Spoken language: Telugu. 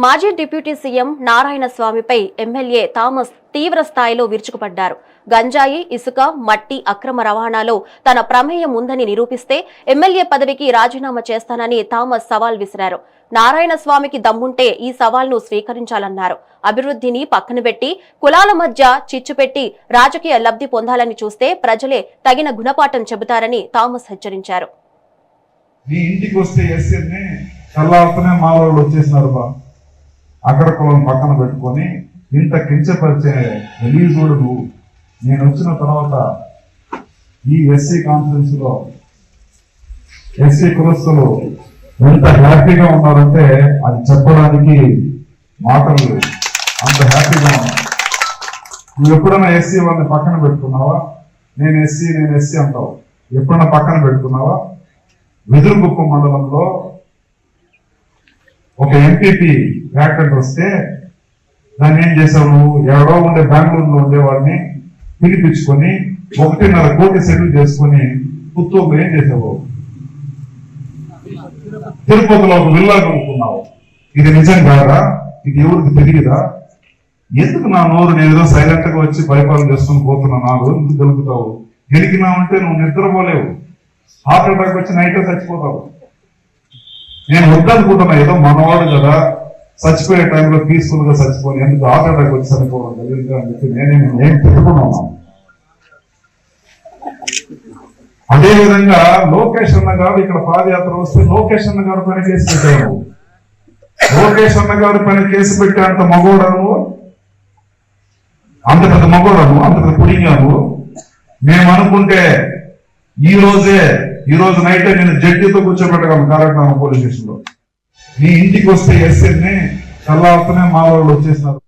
మాజీ డిప్యూటీ సీఎం నారాయణస్వామిపై ఎమ్మెల్యే థామస్ తీవ్ర స్థాయిలో విరుచుకుపడ్డారు. గంజాయి, ఇసుక, మట్టి అక్రమ రవాణాలో తన ప్రమేయం ఉందని నిరూపిస్తే ఎమ్మెల్యే పదవికి రాజీనామా చేస్తానని థామస్ సవాల్ విసిరారు. నారాయణస్వామికి దమ్ముంటే ఈ సవాల్ను స్వీకరించాలన్నారు. అభివృద్ధిని పక్కన పెట్టి కులాల మధ్య చిచ్చుపెట్టి రాజకీయ లబ్ధి పొందాలని చూస్తే ప్రజలే తగిన గుణపాఠం చెబుతారని థామస్ హెచ్చరించారు. అక్కడ కులం పక్కన పెట్టుకొని ఇంత కించపరిచే రిలీజుడు నువ్వు. నేను వచ్చిన తర్వాత ఈ ఎస్సీ కాన్ఫరెన్స్ లో ఎస్సీ కులస్తులు ఎంత హ్యాపీగా ఉన్నారంటే అది చెప్పడానికి మాటలు అంత హ్యాపీగా ఉన్నారు. నువ్వు ఎప్పుడైనా ఎస్సీ వాళ్ళని పక్కన పెట్టుకున్నావా? నేను ఎస్సీ అంటావు. ఎప్పుడైనా పక్కన పెట్టుకున్నావా? వెదురుగుప్ప మండలంలో ఒక ఎంపీపీ వ్యాకెంట్ వస్తే దాన్ని ఏం చేసావు నువ్వు? ఎవరో ఉండే బెంగళూరులో ఉండేవాడిని పిలిపించుకొని 1.5 కోటి సెటిల్ చేసుకుని పుత్తూరులో ఏం చేసావు? తిరుపతిలో ఒక విల్లా కొనుక్కున్నావు. ఇది నిజం కాదా? ఇది ఎవరికి తెలియదా? ఎందుకు నా నోరు నేను ఏదో సైలెంట్ గా వచ్చి పరిపాలన చేసుకుని పోతున్నా? నా రోజు ఎందుకు గెలుపుతావు? గెలికినావంటే నువ్వు నిద్రపోలేవు. హార్ట్ అటాక్ వచ్చి నైట్ చచ్చిపోతావు. నేను వద్దనుకుంటున్నా, ఏదో మనవాడు కదా చచ్చిపోయే టైంలో పీస్ఫుల్ గా చచ్చిపోయి ఎందుకు హార్ట్ అటాక్ వచ్చి చనిపోవడం తెలియదు అని చెప్పి నేనేం పెట్టుకున్నాను. అదేవిధంగా లోకేష్ అన్న గారు ఇక్కడ పాదయాత్ర వస్తే లోకేష్ అన్న గారి పైన కేసు పెట్టాను. లోకేష్ అన్న గారి పైన కేసు పెట్టే అంత మగోడను, అంత పెద్ద మగోడను, అంత పెద్ద పుడింగాను మేము అనుకుంటే ఈ రోజు నైటే నేను జడ్జితో కూర్చోబెట్టగలను కారట్నామా పోలీస్ స్టేషన్ లో. నీ ఇంటికి వస్తే ఎస్ఐని చల్లారుతూనే మా వాళ్ళు వచ్చేసినారు.